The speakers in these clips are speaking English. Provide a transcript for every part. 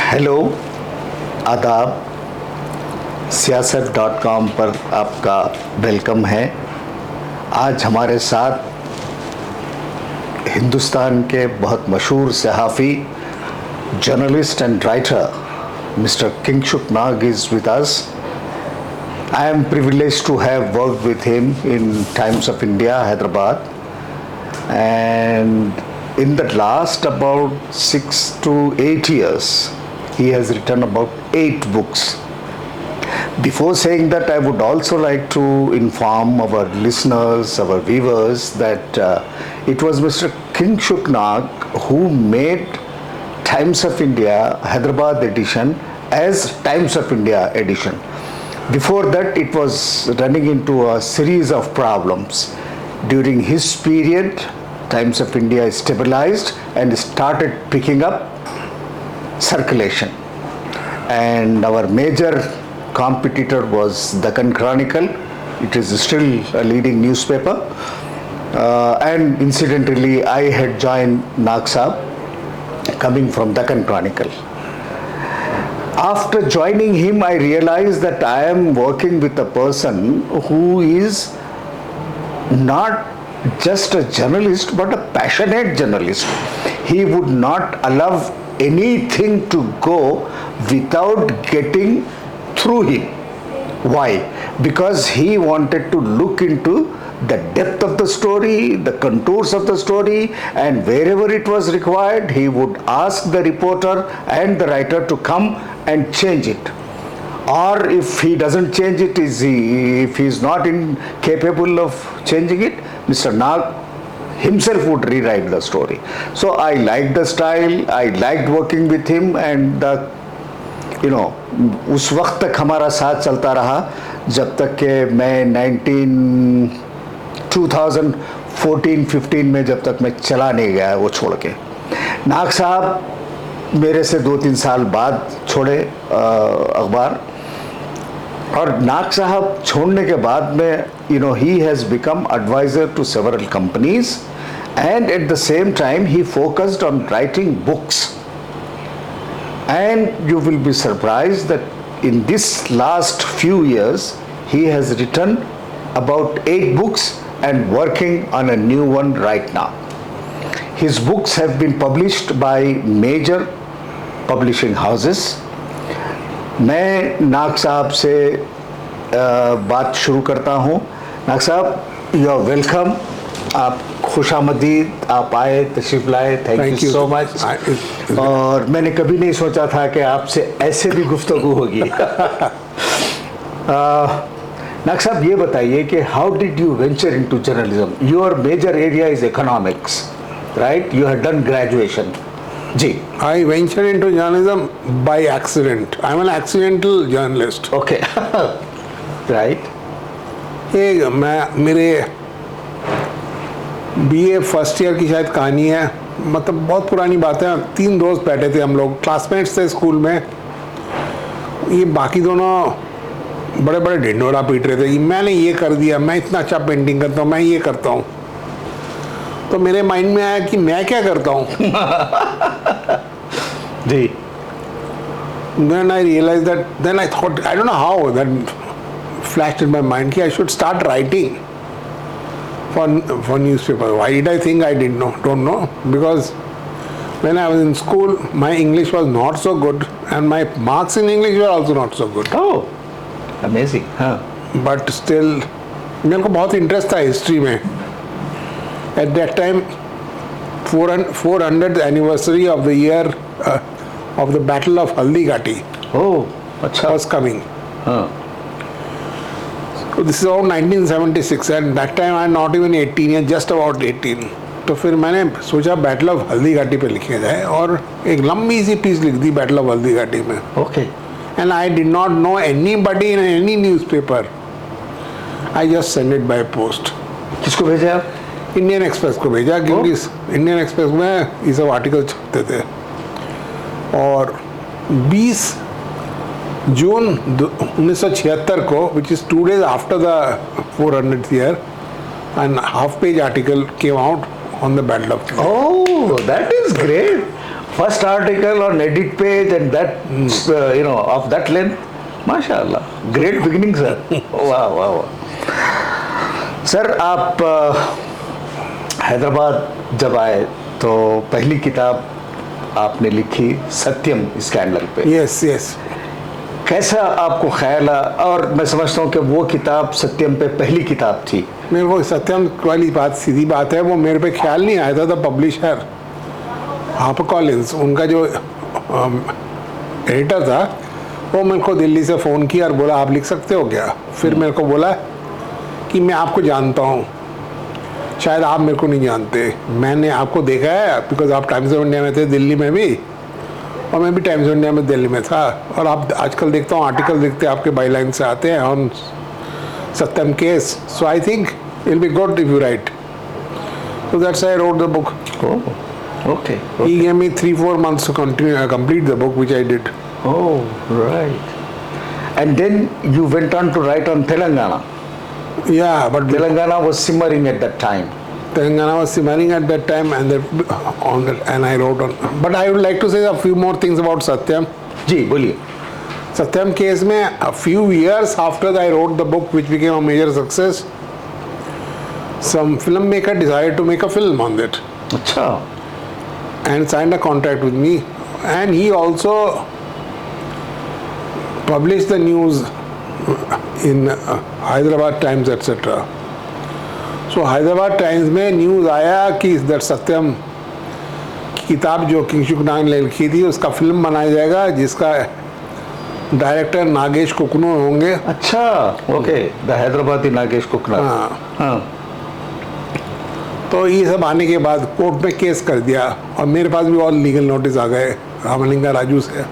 Hello, आदाब। siyaasat.com पर आपका वेलकम है। आज हमारे साथ हिंदुस्तान के बहुत मशहूर सहाफ़ी, journalist and writer mister Kingshuk Nag is with us. I am privileged to have worked with him in Times of India, Hyderabad, and in the last about 6 to 8 years, he has written about 8 books. Before saying that, I would also like to inform our listeners, our viewers, that it was Mr. Kingshuk Nag who made Times of India Hyderabad edition as Times of India edition. Before that, it was running into a series of problems. During his period, Times of India stabilized and started picking up circulation. And our major competitor was Deccan Chronicle. It is still a leading newspaper. And incidentally, I had joined Nag Sahab coming from Deccan Chronicle. After joining him, I realized that I am working with a person who is not just a journalist but a passionate journalist. He would not allow anything to go without getting through him. Why? Because he wanted to look into the depth of the story, the contours of the story, and wherever it was required, he would ask the reporter and the writer to come and change it. Or if he doesn't change it, if he is not capable of changing it, Mr. Nag himself would rewrite the story. So I liked the style, I liked working with him, and उस वक्त तक हमारा साथ चलता रहा जब तक कि मैं 2014-15 में जब तक मैं चला नहीं गया वो छोड़ के। नाग साहब मेरे से 2-3 साल बाद छोड़े अखबार, और नाग साहब छोड़ने के बाद में he has become advisor to several companies, and at the same time he focused on writing books. And you will be surprised that in this last few years he has written about 8 books and working on a new one right now. His books have been published by major publishing houses. मैं नाग साहब से बात शुरू करता हूँ। नाग साहब, you are welcome. आप खुशामदीद, आप आए, तशरीफ लाए, थैंक यू सो मच। और मैंने कभी नहीं सोचा था कि आपसे ऐसे भी गुफ्तगू होगी। नाग साहब, ये बताइए कि how did you venture into journalism? Your major area is economics, right? You have done graduation. जी। I ventured into journalism by accident. I'm an accidental journalist. Okay. Right. ये मेरे BA फर्स्ट ईयर की शायद कहानी है, मतलब बहुत पुरानी बात है। 3 दोस्त बैठे थे, हम लोग क्लासमेट्स थे स्कूल में। ये बाकी दोनों बड़े बड़े ढिंडोरा पीट रहे थे, मैंने ये कर दिया, मैं इतना अच्छा पेंटिंग करता हूँ, मैं ये करता हूँ। तो मेरे माइंड में आया कि मैं क्या करता हूँ। जी। Then I realized that, then I thought, I don't know how, that flashed in my mind कि I should start writing for newspaper. Why did I think I didn't know? Don't know. Because when I was in school, my English was not so good, and my marks in English were also not so good. Oh, amazing. Huh. But still, मेरे को बहुत interest था history में. At that time, 400th anniversary of the year of the Battle of Haldighati was coming. So this is around 1976, and that time I am not even 18 yet, just about 18. तो फिर मैंने सोचा battle of Haldighati पे लिखे जाए, और एक लंबी सी पीस लिख दी बैटल ऑफ हल्दीघाटी में. Okay. And I did not know anybody in any newspaper. I just sent it by post. किसको भेजा आप? इंडियन एक्सप्रेस को भेजा, क्योंकि इंडियन एक्सप्रेस में ये सब आर्टिकल छपते थे। और 20 जून 1976 को, which is 2 days after the 400th year, and half-page article came out on the Battle of Haldi. Oh, that is great. first article on edit page and that, of that length. MashaAllah. Great beginning, sir. Wow, wow, wow. Sir, आप हैदराबाद जब आए तो पहली किताब आपने लिखी सत्यम scandal पे. Yes yes. कैसा आपको ख्याल है? और मैं समझता हूँ कि वो किताब सत्यम पे पहली किताब थी. मेरे को सत्यम वाली बात सीधी बात है, वो मेरे पे ख्याल नहीं आया था. द पब्लिशर हार्पर कॉलिंस, उनका जो एडिटर था, वो मेरे को दिल्ली से फ़ोन किया और बोला आप लिख सकते हो क्या. फिर मेरे को बोला कि मैं आपको जानता हूँ, शायद आप मेरे को नहीं जानते, मैंने आपको देखा है बिकॉज आप टाइम्स ऑफ इंडिया में थे दिल्ली में भी, और मैं भी टाइम्स ऑफ इंडिया में दिल्ली में था. और आप आजकल देखता हूँ आर्टिकल देखते आपके बाई लाइन से आते हैं on Satyam case. So I think it will be good if you right. So that's I wrote the book. Okay. He gave me 3-4 months to complete the book, which I did. Oh, right. And then you went on to write on Telangana. Yeah, but Telangana was simmering at that time. Telangana was simmering at that time, and and I wrote on. But I would like to say a few more things about Satyam. जी बोलिए. Satyam case में a few years after I wrote the book, which became a major success, some filmmaker decided to make a film on it. अच्छा. And signed a contract with me, and he also published the news in Hyderabad Times etc. So Hyderabad Times में news आया कि that सत्यम की किताब जो किंगशुक नाग ने लिखी थी उसका फिल्म बनाया जाएगा, जिसका डायरेक्टर नागेश कुकनू होंगे. अच्छा, ओके. द हैदराबादी नागेश कुकनू. हाँ. तो ये सब आने के बाद कोर्ट में केस कर दिया, और मेरे पास भी और लीगल नोटिस आ गए रामलिंगा राजू से.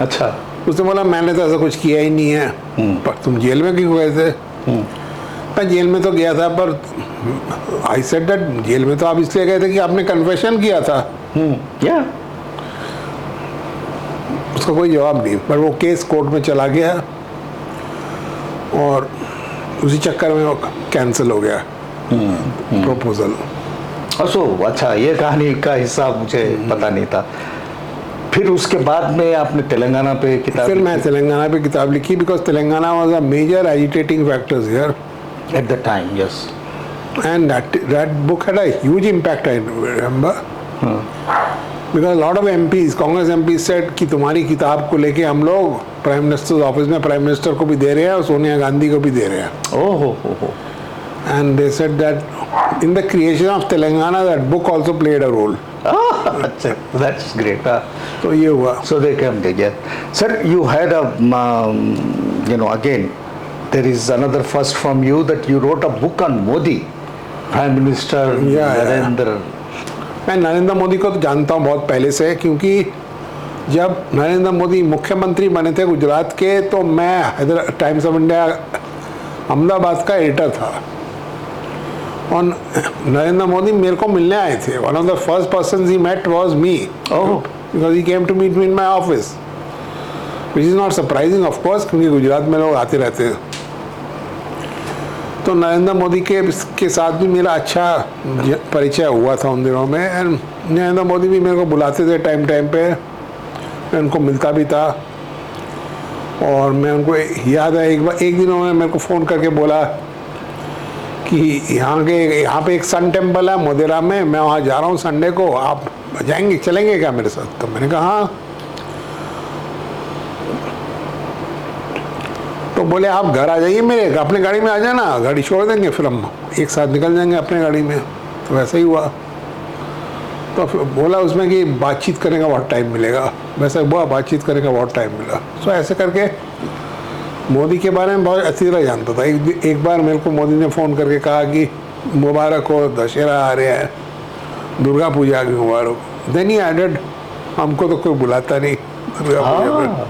अच्छा. उसने बोला मैंने तो ऐसा कुछ किया ही नहीं है. पर तुम जेल में क्यों गए थे? मैं जेल में तो गया था, पर आई सेड दैट जेल में तो आप इसलिए गए थे कि आपने कन्फेशन किया था. या उसका कोई जवाब नहीं. पर वो केस कोर्ट में चला गया, और उसी चक्कर में वो कैंसिल हो गया प्रपोजल. अच्छा, ये कहानी का हिस्सा मुझे पता नहीं था. फिर उसके बाद में आपने तेलंगाना पे किताब फिर मैं तेलंगाना पे किताब लिखी, because Telangana was a major agitating factors here at the time. Yes. And that book had a huge impact, I remember. Because lot of MPs, Congress MPs said कि तुम्हारी किताब को लेके हम लोग प्राइम मिनिस्टर ऑफिस में प्राइम मिनिस्टर को भी दे रहे हैं और सोनिया गांधी को भी दे रहे हैं. ओहो. And they said that in the creation of Telangana, that book also played a role. That's great. So ये हुआ. So they came together. Sir, you had a, again, there is another first from you that you wrote a book on Modi, Prime Minister Narendra. मैं नरेंद्र मोदी को तो जानता हूँ बहुत पहले से, क्योंकि जब नरेंद्र मोदी मुख्यमंत्री बने थे गुजरात के, तो मैं टाइम्स ऑफ इंडिया अहमदाबाद का एडिटर था, और नरेंद्र मोदी मेरे को मिलने आए थे. One of the first person he met was me, because he came to meet me in my office, which is not surprising of course, क्योंकि गुजरात में लोग आते रहते हैं. तो नरेंद्र मोदी के साथ भी मेरा अच्छा परिचय हुआ था उन दिनों में. एंड नरेंद्र मोदी भी मेरे को बुलाते थे टाइम पे, मैं उनको मिलता भी था. और मैं उनको याद है एक दिन उन्होंने मेरे को फ़ोन करके बोला कि यहाँ पे एक सन टेम्पल है मोदेरा में, मैं वहाँ जा रहा हूँ संडे को, आप चलेंगे क्या मेरे साथ? तो मैंने कहा हाँ. तो बोले आप घर आ जाइए मेरे, अपने गाड़ी में आ जाना, गाड़ी छोड़ देंगे, फिर हम एक साथ निकल जाएंगे अपने गाड़ी में. तो वैसा ही हुआ. तो फिर बोला उसमें कि बातचीत करने का बहुत टाइम मिलेगा. वैसा हुआ, बातचीत करने का बहुत टाइम मिला. सो ऐसे करके मोदी के बारे में बहुत अच्छी तरह जानता था. एक बार मेरे को मोदी ने फ़ोन करके कहा कि मुबारक हो, दशहरा आ रहा है, दुर्गा पूजा की मुबारक. देन ही एडेड, हमको तो कोई बुलाता नहीं दुर्गा पूजा पर.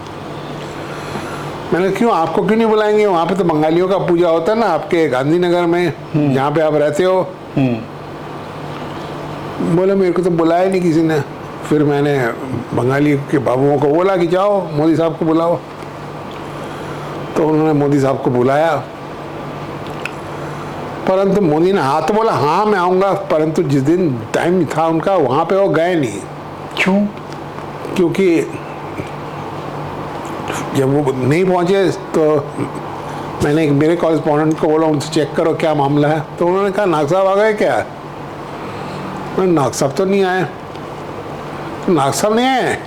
मैंने क्यों, आपको क्यों नहीं बुलाएंगे? वहाँ पे तो बंगालियों का पूजा होता है ना, आपके गांधीनगर में, जहाँ पे आप रहते हो. बोले मेरे को तो बुलाया नहीं किसी ने. फिर मैंने बंगाली के बाबुओं को बोला कि जाओ मोदी साहब को बुलाओ. तो उन्होंने मोदी साहब को बुलाया, परंतु मोदी ने हाँ तो बोला हाँ मैं आऊँगा, परंतु जिस दिन टाइम था उनका वहाँ पे वो गए नहीं. क्यों? क्योंकि जब वो नहीं पहुंचे तो मैंने मेरे कॉरेस्पॉन्डेंट को बोला उनसे चेक करो क्या मामला है, तो उन्होंने कहा नाग साहब आ गए क्या? नाग साहब तो नहीं आए। तो नाग साहब नहीं आए,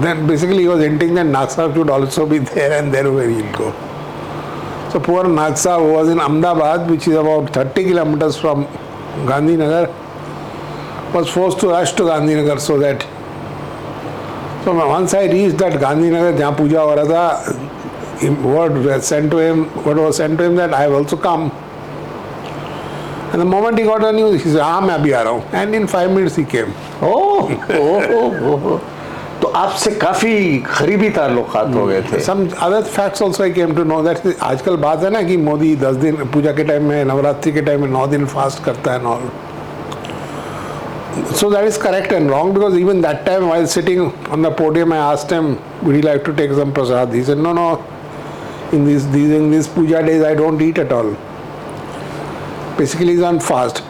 then basically he was hinting that Nag Sahib should also be there and there where he'll go. So poor Nag Sahib, who was in Ahmedabad, which is about 30 kilometers from Gandhinagar, was forced to rush to Gandhinagar so that. So once I reached that Gandhinagar, जहाँ पूजा हो रहा था, word was sent to him that I have also come. And the moment he got the news, he said, हाँ मैं अभी आ रहा हूँ. And in 5 minutes he came. तो आपसे काफी करीबी ताल्लुकात हो गए थे। Some other facts also I came to know that आजकल बात है ना कि मोदी 10 दिन पूजा के टाइम में, नवरात्रि के टाइम में 9 दिन फास्ट करता है और so that is correct and wrong, because even that time while sitting on the podium I asked him, would you like to take some prasad? He said no, in these puja days I don't eat at all. Basically he's on fast.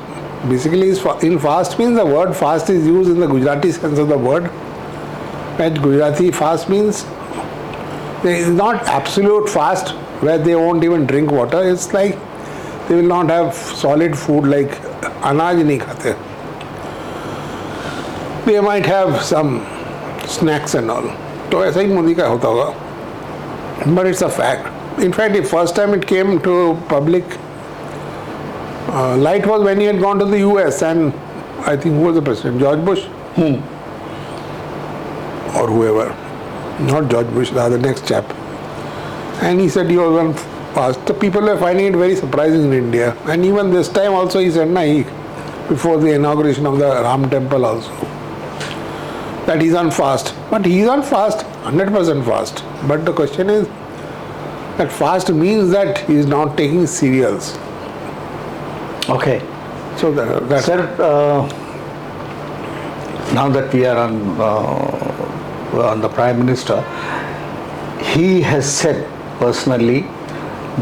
Basically in fast means the word fast is used in the Gujarati sense of the word. Right? Gujarati fast means there is not absolute fast where they won't even drink water. It's like they will not have solid food, like अनाज नहीं खाते. They might have some snacks and all. तो ऐसा ही मोदी का होता होगा. But it's a fact. In fact, the first time it came to public light was when he had gone to the US, and I think who was the president? George Bush? Or whoever. Not George Bush, the next chap. And he said he was on fast. The people were finding it very surprising in India. And even this time also he said, before the inauguration of the Ram temple also, that he's on fast. But he's on fast, 100% fast. But the question is, that fast means that he's not taking cereals. Okay. So that's... Sir, now that we are on the Prime Minister, he has said personally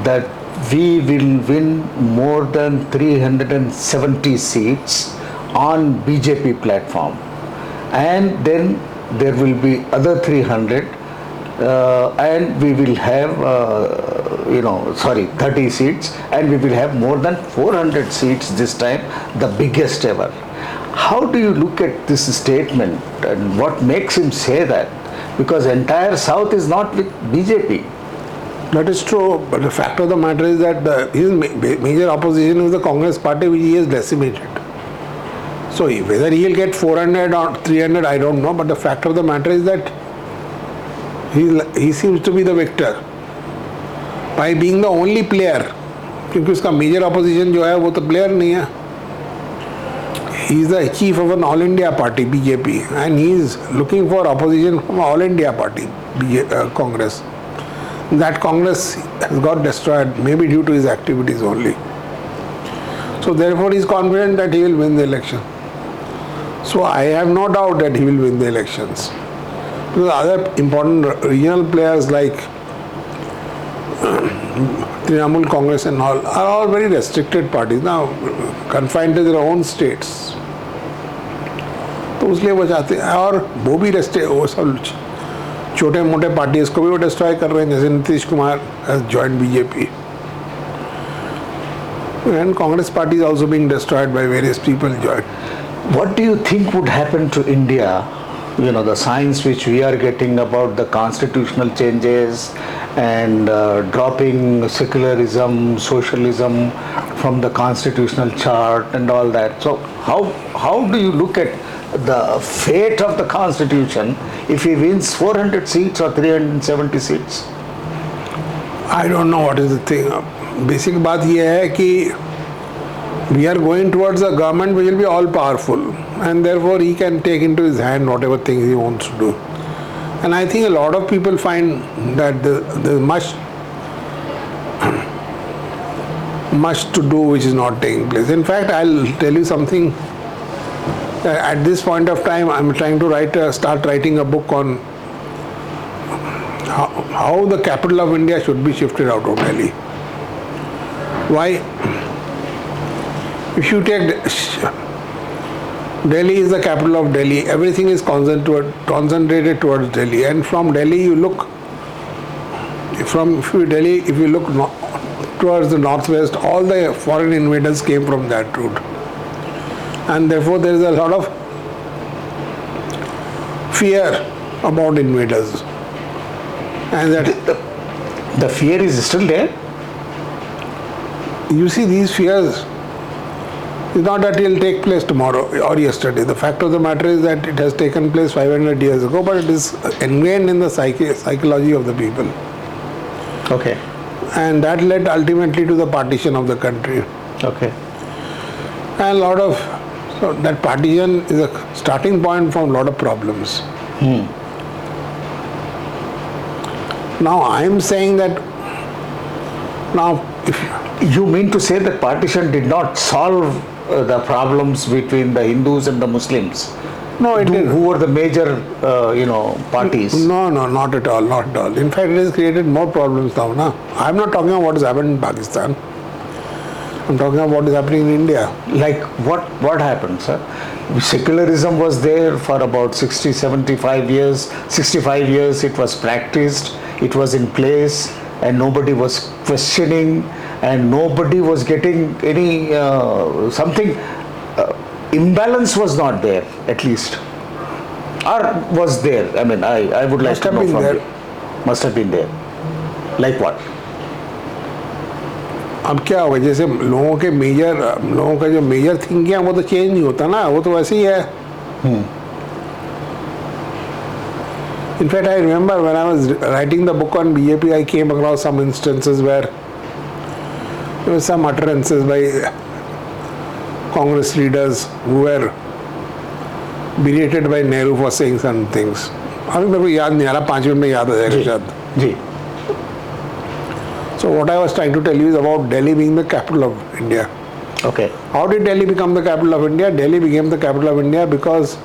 that we will win more than 370 seats on BJP platform, and then there will be other 300 and we will have 30 seats, and we will have more than 400 seats this time, the biggest ever. How do you look at this statement, and what makes him say that? Because entire South is not with BJP. That is true, but the fact of the matter is that his major opposition is the Congress party, which he has decimated. So whether he will get 400 or 300, I don't know, but the fact of the matter is that he seems to be the victor by being the only player, क्योंकि उसका major opposition जो है वो तो player नहीं है. He is the chief of an all India party, BJP, and he is looking for opposition from all India party, Congress. That Congress has got destroyed, maybe due to his activities only. So therefore he is confident that he will win the election. So I have no doubt that he will win the elections. Because other important regional players like Trinamool Congress and all are all very restricted parties now, confined to their own states. तो उसलिए वो चाहते हैं, और वो भी वो सब छोटे मोटे पार्टीज को भी वो डिस्ट्रॉय कर रहे हैं, जैसे Nitish Kumar has joined BJP. And Congress party is also being destroyed by various people joined. What do you think would happen to India? The signs which we are getting about the constitutional changes and dropping secularism, socialism from the constitutional chart and all that. So how do you look at the fate of the constitution if he wins 400 seats or 370 seats? I don't know what is the thing. Basic बात ये है कि we are going towards a government which will be all powerful, and therefore he can take into his hand whatever things he wants to do. And I think a lot of people find that there's much to do which is not taking place. In fact, I'll tell you something. At this point of time, I'm trying to start writing a book on how the capital of India should be shifted out of Delhi. Why? If you take Delhi is the capital of Delhi. Everything is concentrated towards Delhi. And from Delhi, you look if you look towards the northwest, all the foreign invaders came from that route. And therefore, there is a lot of fear about invaders. And that The fear is still there? you see, these fears, it's not that it will take place tomorrow or yesterday. The fact of the matter is that it has taken place 500 years ago, but it is ingrained in the psychology of the people. Okay. And that led ultimately to the partition of the country. Okay. And so that partition is a starting point for a lot of problems. Now I am saying that if You mean to say that partition did not solve the problems between the Hindus and the Muslims? no, it did. Who were the major, parties? No, not at all, not at all. In fact, it has created more problems now. I'm not talking about what has happened in Pakistan. I'm talking about what is happening in India. Like what happened, sir? Secularism was there for about 65 years. 65 years it was practiced, it was in place, and nobody was questioning, and nobody was getting any imbalance was not there, at least. Or was there? I mean, I would like Must to have know been from there. you. Must have been there. Like what? अब क्या होगा, जैसे लोगों का जो major thinking है वो तो चेंज नहीं होता ना, वो तो वैसे ही है. In fact, I remember when I was writing the book on BJP, I came across some instances where there were some utterances by Congress leaders who were berated by Nehru for saying some things. अभी मेरे को याद नहीं आ रहा, 5 minute में याद आ जाएगा शायद. जी. So what I was trying to tell you is about Delhi being the capital of India. Okay. How did Delhi become the capital of India? Delhi became the capital of India because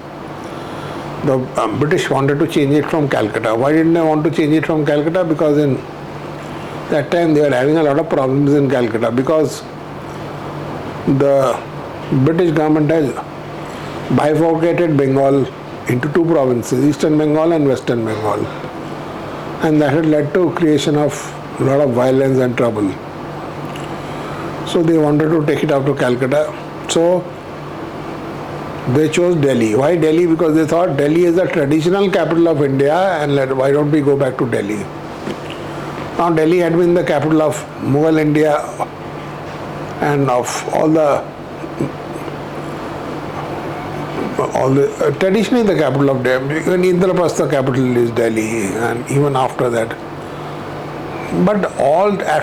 the British wanted to change it from Calcutta. Why didn't they want to change it from Calcutta? Because in that time they were having a lot of problems in Calcutta because the British government has bifurcated Bengal into 2 provinces, Eastern Bengal and Western Bengal. And that had led to creation of a lot of violence and trouble. So they wanted to take it out to Calcutta. So they chose Delhi. Why Delhi? Because they thought Delhi is the traditional capital of India, and why don't we go back to Delhi? Now Delhi had been the capital of Mughal India and of all the traditionally the capital of Delhi. Even Indraprastha capital is Delhi, and even after that. But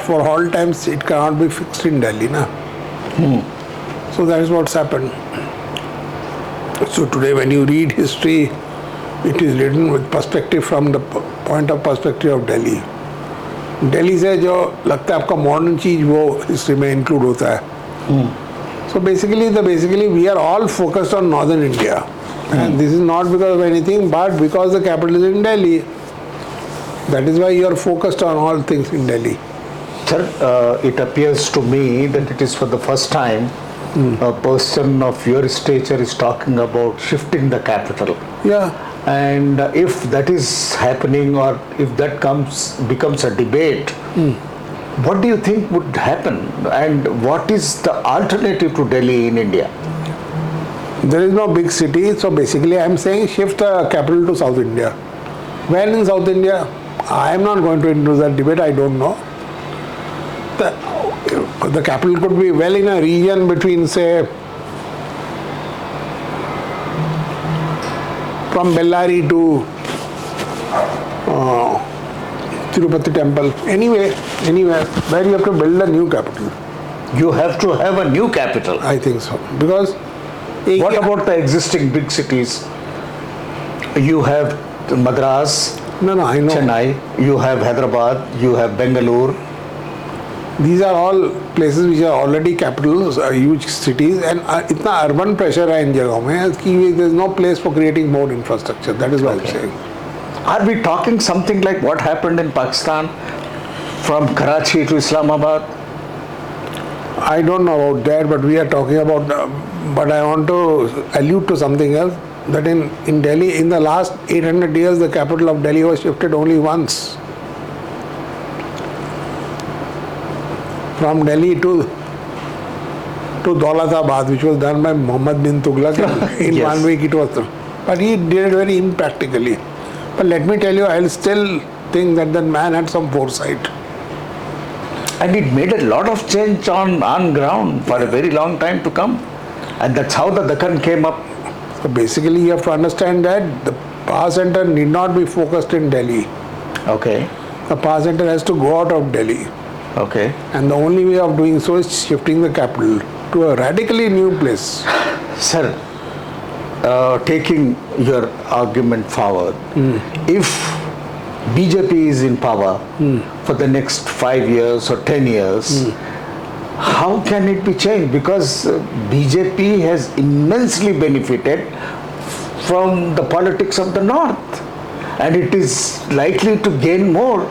for all times it cannot be fixed in Delhi, na? So that is what's happened. So today when you read history, it is written with perspective from the point of perspective of Delhi. Delhi से जो लगता है आपका modern चीज वो history में include होता है. So basically we are all focused on northern India, and this is not because of anything, but because the capital is in Delhi. That is why you are focused on all things in Delhi. Sir, it appears to me that it is for the first time a person of your stature is talking about shifting the capital. Yeah. And if that is happening, or if that becomes a debate, what do you think would happen? And what is the alternative to Delhi in India? There is no big city, so basically I am saying shift the capital to South India. Where in South India? I am not going to into that debate, I don't know. The capital could be well in a region between, say, from Bellary to Tirupati temple, anywhere where you have to build a new capital. You have to have a new capital. I think so. Because what about the existing big cities? You have Madras, No, I know. Chennai, you have Hyderabad, you have Bangalore. These are all places which are already capitals, huge cities, and इतना urban pressure है इन जगहों में कि there is no place for creating more infrastructure. That is what I'm saying. Are we talking something like what happened in Pakistan from Karachi to Islamabad? I don't know about that, but we are talking about. But I want to allude to something else. That in Delhi, in the last 800 years, the capital of Delhi was shifted only once. From Delhi to Daulatabad, which was done by Muhammad bin Tughlaq. In Yes. 1 week it was. But he did it very impractically. But let me tell you, I'll still think that man had some foresight. And it made a lot of change on ground for a very long time to come. And that's how the Deccan came up. So basically, you have to understand that the power center need not be focused in Delhi. Okay, The power center has to go out of Delhi. okay. And the only way of doing so is shifting the capital to a radically new place. Sir, taking your argument forward, if BJP is in power for the next 5 years or 10 years, how can it be changed? Because BJP has immensely benefited from the politics of the North, and it is likely to gain more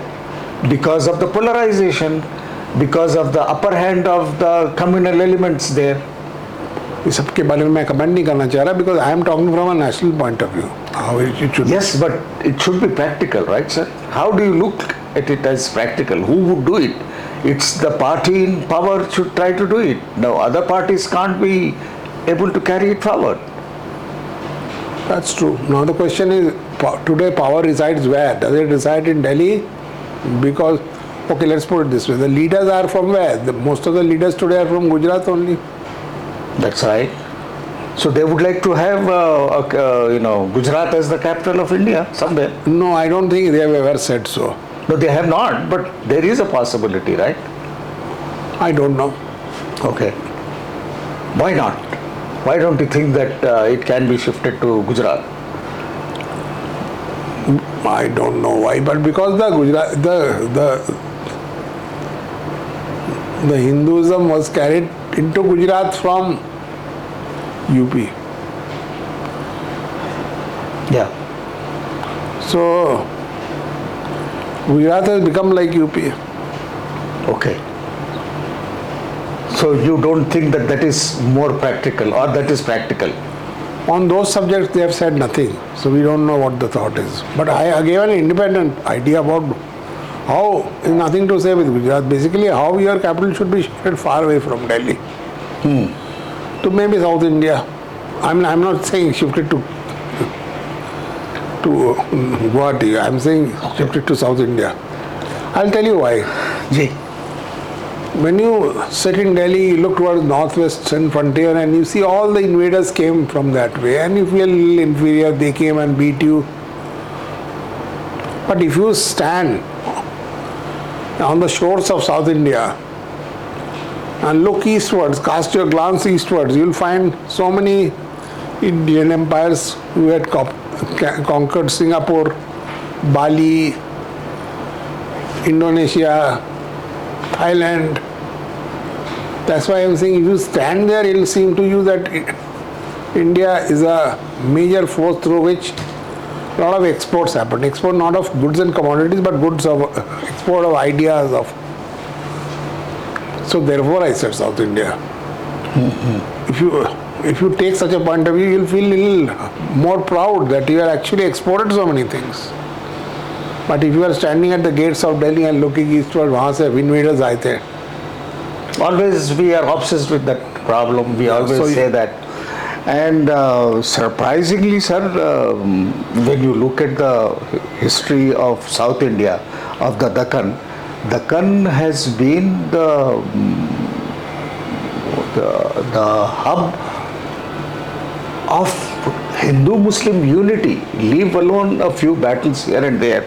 because of the polarization, because of the upper hand of the communal elements there. इस सब के बारे में मैं comment नहीं करना चाह रहा because I am talking from a national point of view. How it should. Yes, but it should be practical, right, sir? How do you look at it as practical? Who would do it? It's the party in power should try to do it. Now, other parties can't be able to carry it forward. That's true. Now the question is, today power resides where? Does it reside in Delhi? Because, okay, let's put it this way. The leaders are from where? Most of the leaders today are from Gujarat only. That's right. So they would like to have, Gujarat as the capital of India somewhere. No, I don't think they have ever said so. No, they have not, but there is a possibility, right? I don't know. Okay. Why not? Why don't you think that it can be shifted to Gujarat? I don't know why, but because the Hinduism was carried into Gujarat from UP. Yeah. So Gujarat has become like UP. Okay. So you don't think that that is more practical or that is practical? On those subjects they have said nothing, so we don't know what the thought is. But I gave an independent idea about how, is nothing to say with Gujarat, basically how your capital should be shifted far away from Delhi. To maybe South India. I'm not saying shifted to Guwahati, I'm saying shifted to South India. I'll tell you why. Ji. When you sit in Delhi, you look towards northwestern frontier and you see all the invaders came from that way and you feel a little inferior, they came and beat you. But if you stand on the shores of South India and look eastwards, cast your glance eastwards, you'll find so many Indian empires who had conquered Singapore, Bali, Indonesia, Thailand. That's why I'm saying if you stand there, it'll seem to you that India is a major force through which a lot of exports happen. Export not of goods and commodities, but goods of export of ideas of. So therefore I said South India. If you take such a point of view, you'll feel a little more proud that you are actually exported so many things. But if you are standing at the gates of Delhi and looking eastward, वहाँ से invaders आए थे. Always we are obsessed with that problem. We always say that. And surprisingly, sir, when you look at the history of South India, of the Deccan has been the hub of Hindu-Muslim unity, leave alone a few battles here and there.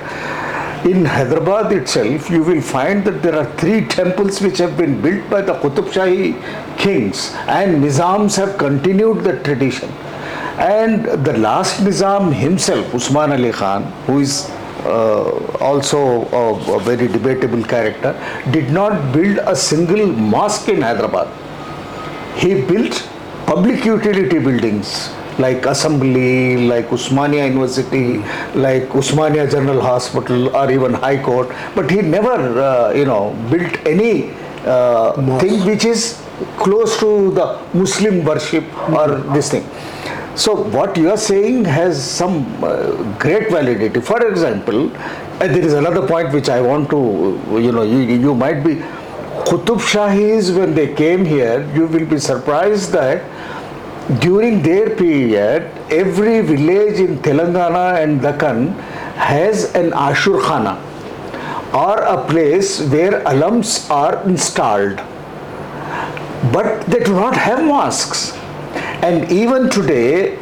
In Hyderabad itself, you will find that there are 3 temples which have been built by the Qutub Shahi kings, and Nizams have continued the tradition. And the last Nizam himself, Usman Ali Khan, who is also a very debatable character, did not build a single mosque in Hyderabad. He built public utility buildings like Assembly, like Usmania University, like Usmania General Hospital, or even High Court. But he never, built any thing which is close to the Muslim worship or this thing. So what you are saying has some great validity. For example, there is another point which I want to, you might be, Qutub Shahis, when they came here, you will be surprised that during their period, every village in Telangana and Deccan has an Ashur Khana, or a place where alums are installed. But they do not have mosques. And even today,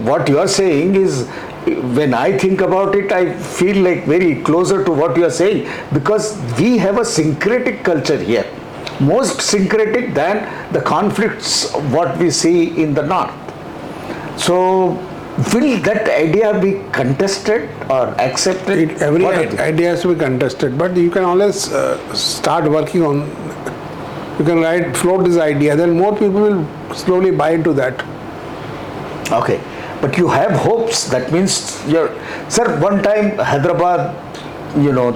what you are saying is, when I think about it, I feel like very closer to what you are saying, because we have a syncretic culture here, most syncretic than the conflicts what we see in the north. So will that idea be contested or accepted? Every idea has to be contested, but you can always start working on, you can float this idea, then more people will slowly buy into that. Okay, but you have hopes. That means sir, one time Hyderabad,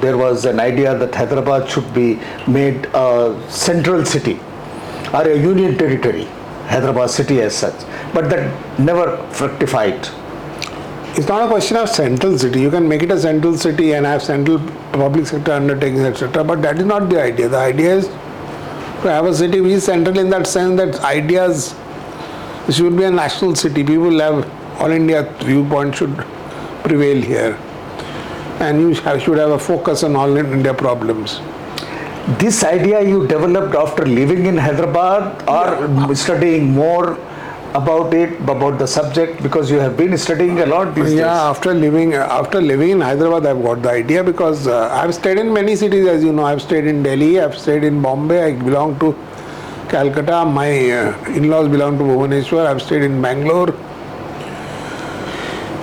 there was an idea that Hyderabad should be made a central city or a union territory, Hyderabad city as such, but that never fructified. It's not a question of central city. You can make it a central city and have central public sector undertakings, etc. But that is not the idea. The idea is to have a city which is central in that sense that ideas, it should be a national city. People have all India viewpoint should prevail here. And you should have a focus on all India problems. This idea you developed after living in Hyderabad or studying more about it, about the subject, because you have been studying a lot these days? Yeah, after living in Hyderabad, I've got the idea, because I've stayed in many cities, as you know. I've stayed in Delhi, I've stayed in Bombay, I belong to Calcutta, my in-laws belong to Bhubaneswar, I've stayed in Bangalore,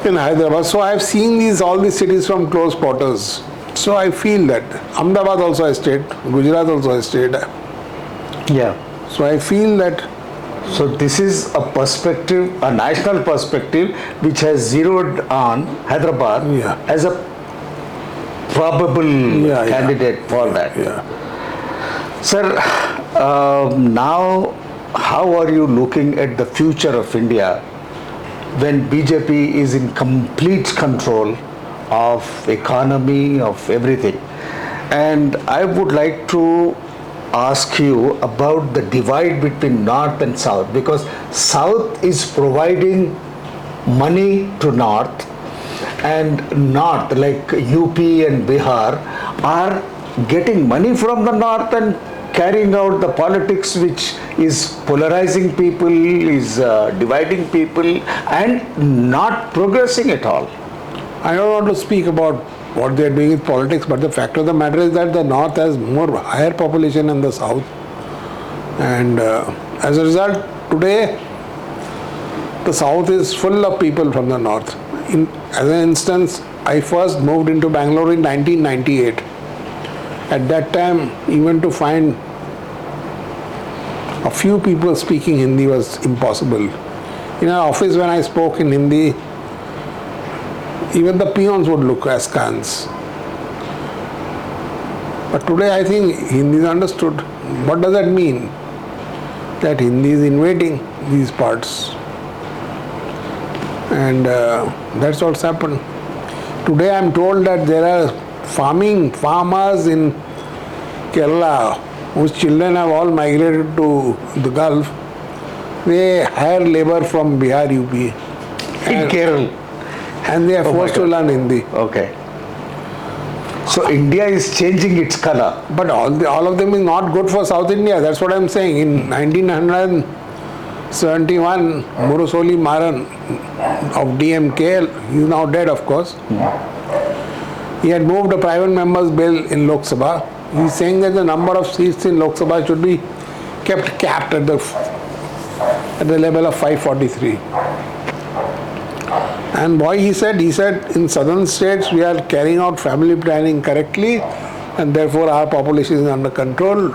in Hyderabad. So I've seen all these cities from close quarters. So I feel that Ahmedabad also I stayed, Gujarat also I stayed. Yeah. So I feel that. So this is a perspective, a national perspective, which has zeroed on Hyderabad as a probable candidate for that. Yeah. Sir, now how are you looking at the future of India when BJP is in complete control of economy, of everything? And I would like to ask you about the divide between North and South, because South is providing money to North, and North like UP and Bihar are getting money from the North and carrying out the politics which is polarizing people, is dividing people and not progressing at all. I don't want to speak about what they are doing with politics, but the fact of the matter is that the North has higher population than the South, and as a result, today the South is full of people from the North. As an instance, I first moved into Bangalore in 1998. At that time, even to find a few people speaking Hindi was impossible. In our office, when I spoke in Hindi, even the peons would look askance. But today I think Hindi is understood. What does that mean? That Hindi is invading these parts. And that's what's happened. Today I am told that there are farmers in Kerala whose children have all migrated to the Gulf. They hire labor from Bihar, UP. In Kerala? And they are forced to learn Hindi. Okay. So India is changing its color. But all of them is not good for South India. That's what I'm saying. In 1971, Murusoli Maran of DMK, he is now dead of course. He had moved a private member's bill in Lok Sabha. He is saying that the number of seats in Lok Sabha should be kept capped at the level of 543. And why he said in southern states we are carrying out family planning correctly and therefore our population is under control.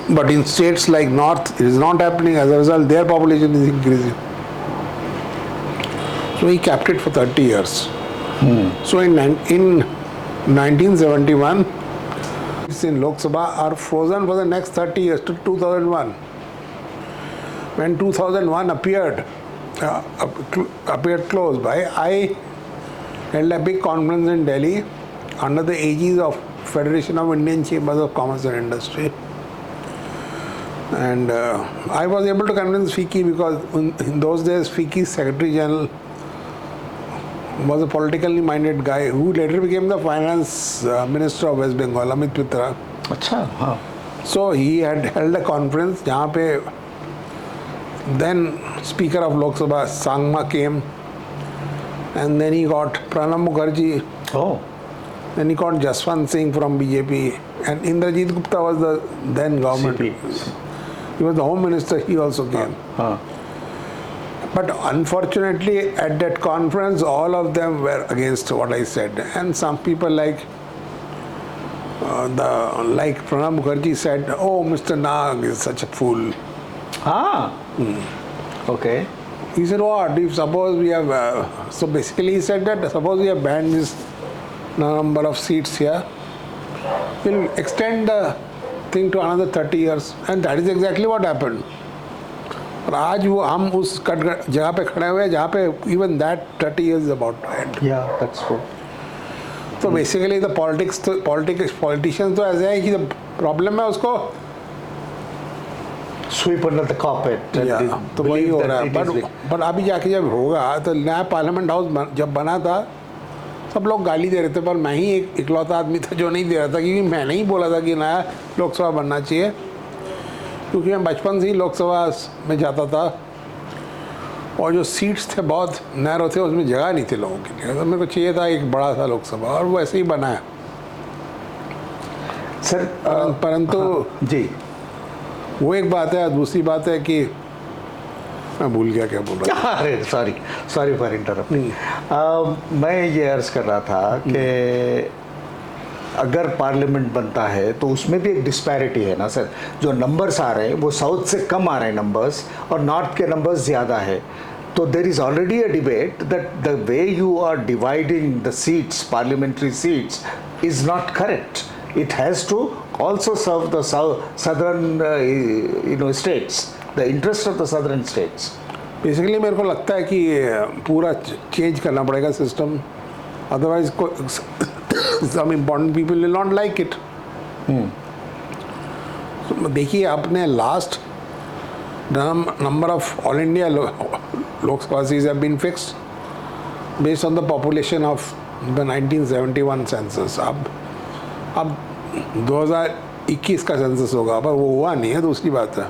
But in states like North it is not happening, as a result their population is increasing. So he capped it for 30 years. So in 1971, seats in Lok Sabha are frozen for the next 30 years to 2001. When 2001 appeared close by, I held a big conference in Delhi under the aegis of Federation of Indian Chambers of Commerce and Industry. And I was able to convince FICCI because in those days FICCI's Secretary General was a politically minded guy who later became the Finance Minister of West Bengal, Amit Mitra. अच्छा हाँ. So he had held a conference जहाँ पे then Speaker of Lok Sabha Sangma came, and then he got Pranab Mukherjee, Oh. then he got Jaswant Singh from BJP, and Indrajit Gupta was the then government. CP. He was the Home Minister, he also came. हाँ. But unfortunately, at that conference, all of them were against what I said, and some people like Pranab Mukherjee said, "Oh, Mr. Nag is such a fool." हाँ. Okay. He said, "What if suppose we have?" So basically, he said that suppose we have banned this number of seats here, we'll extend the thing to another 30 years, and that is exactly what happened. और आज वो हम उस जगह पे खड़े हुए हैं जहाँ पे even that 30 years is about to end. Yeah, that's true. तो बेसिकली द पॉलिटिशियंस तो ऐसे हैं कि प्रॉब्लम है उसको Sweep under the carpet. And या, they तो वही believe हो that रहा है. it is the- पर अभी जाके जब होगा तो नया पार्लियामेंट हाउस जब बना था सब लोग गाली दे रहे थे, पर मैं ही एक इकलौता आदमी था जो नहीं दे रहा था, क्योंकि मैंने ही बोला था कि नया लोकसभा बनना चाहिए, क्योंकि मैं बचपन से ही लोकसभा में जाता था और जो सीट्स थे बहुत नैरो थे, उसमें जगह नहीं थी लोगों के लिए, तो मेरे को चाहिए था एक बड़ा सा लोकसभा, और वो ऐसे ही बना है. सर परंतु जी वो एक बात है. दूसरी बात है कि मैं भूल गया क्या बोल रहा था. अरे सॉरी फॉर इंटरप्टिंग. मैं ये अर्ज कर रहा था कि अगर पार्लियामेंट बनता है तो उसमें भी एक डिस्पैरिटी है ना सर. जो नंबर्स आ रहे हैं वो साउथ से कम आ रहे हैं नंबर्स, और नॉर्थ के नंबर्स ज़्यादा है. तो there is already a debate that the way you are dividing the seats, parliamentary seats, is not correct. It has to also serve the southern states, the interest of the southern states. Basically मेरे को लगता है कि पूरा change करना पड़ेगा system, otherwise some important people will not like it. देखिए आपने last number of all India Lok Sabha seats have been fixed based on the population of the 1971 census. अब 2021 का सेंसस होगा, पर वो हुआ नहीं है, दूसरी बात है.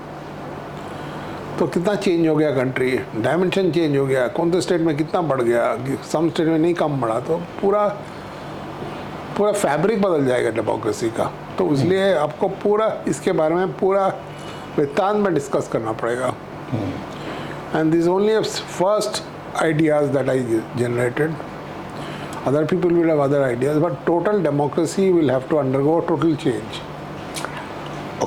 तो कितना चेंज हो गया कंट्री, डायमेंशन चेंज हो गया, कौन से स्टेट में कितना बढ़ गया, सम स्टेट में नहीं कम बढ़ा, तो पूरा फैब्रिक बदल जाएगा डेमोक्रेसी का. तो इसलिए आपको पूरा इसके बारे में पूरा वृत्तांत में डिस्कस करना पड़ेगा. And this only first ideas that I generated. Other people will have other ideas, but total democracy will have to undergo total change.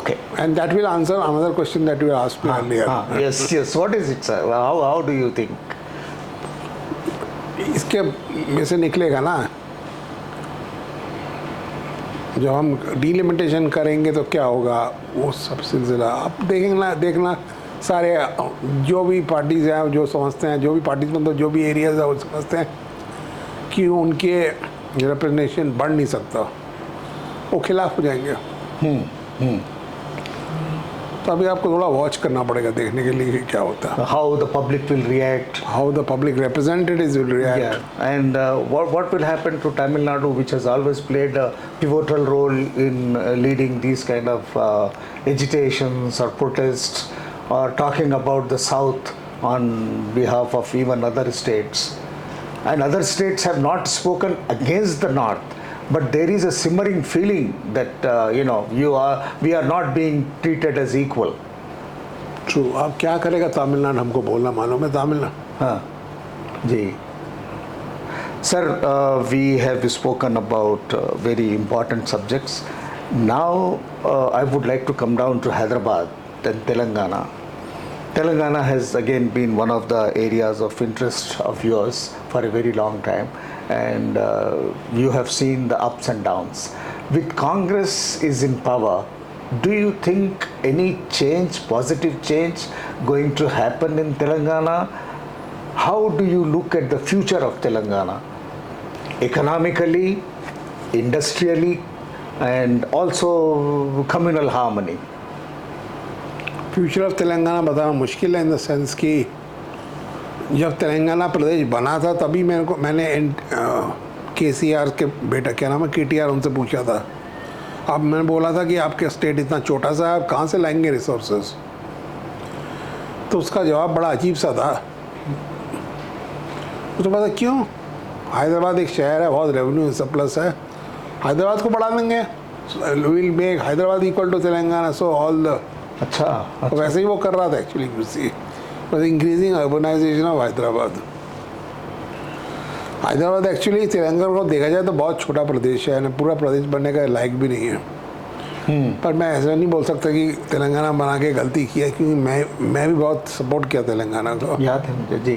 Okay. And that will answer another question that you asked me earlier. Yes. What is it, sir? How do you think? इसके में से निकलेगा ना, जो हम delimitation करेंगे तो क्या होगा, वो सब सिलसिला अब देखना सारे जो भी पार्टीज हैं, जो समझते हैं, जो भी पार्टीज मतलब जो भी एरियाज है वो समझते हैं कि उनके रिप्रेजेंटेशन बढ़ नहीं सकता, वो खिलाफ हो जाएंगे. तो अभी आपको थोड़ा वॉच करना पड़ेगा देखने के लिए कि क्या होता है. How the public will react. How the public representatives will react. Yeah. And what will happen to Tamil Nadu, which has always played a pivotal role in leading these kind of agitations or protests, or talking about the South on behalf of even other states. And other states have not spoken against the North, but there is a simmering feeling that we are not being treated as equal. True. अब क्या करेगा तमिलनाडु, हमको बोलना मालूम है तमिलनाडु. हाँ जी. Sir, we have spoken about very important subjects. Now I would like to come down to Hyderabad and Telangana. Telangana has again been one of the areas of interest of yours for a very long time, and you have seen the ups and downs. With Congress is in power, do you think any change, positive change, going to happen in Telangana? How do you look at the future of Telangana? Economically, industrially, and also communal harmony. Future of Telangana बताना मुश्किल है in the sense कि जब तेलंगाना प्रदेश बना था तभी मैंने KCR के बेटा क्या नाम है KTR उनसे पूछा था। अब मैंने बोला था कि आपके स्टेट इतना छोटा सा है, आप कहाँ से लाएंगे रिसोर्सेज? तो उसका जवाब बड़ा अजीब सा था। तो पता क्यों? हैदराबाद एक शहर है, बहुत रेवेन्यू सरप्लस है, हैदराबाद को बढ़ा देंगे, will make Hyderabad equal to Telangana, so all the अच्छा, तो वैसे ही वो कर रहा था actually, increasing urbanisation of Hyderabad. Hyderabad actually Telangana को देखा जाए तो बहुत छोटा प्रदेश है, पूरा प्रदेश बनने का लायक भी नहीं है। पर मैं ऐसा नहीं बोल सकता कि तेलंगाना बना के गलती की है, क्योंकि मैं भी बहुत सपोर्ट किया तेलंगाना को। याद है मुझे जी,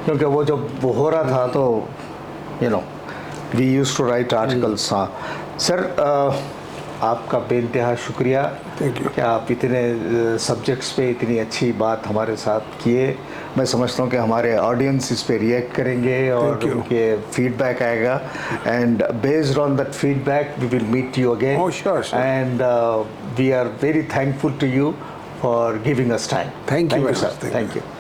क्योंकि वो जब वो हो रहा था तो we used to write articles. हाँ सर, आपका बेइंतहा शुक्रिया कि आप इतने सब्जेक्ट्स पे इतनी अच्छी बात हमारे साथ किए। मैं समझता हूँ कि हमारे ऑडियंस इस पे रिएक्ट करेंगे और उनके फीडबैक आएगा, and based on that feedback we will meet you again, and we are very thankful to you for giving us time. Thank you sir, thank you.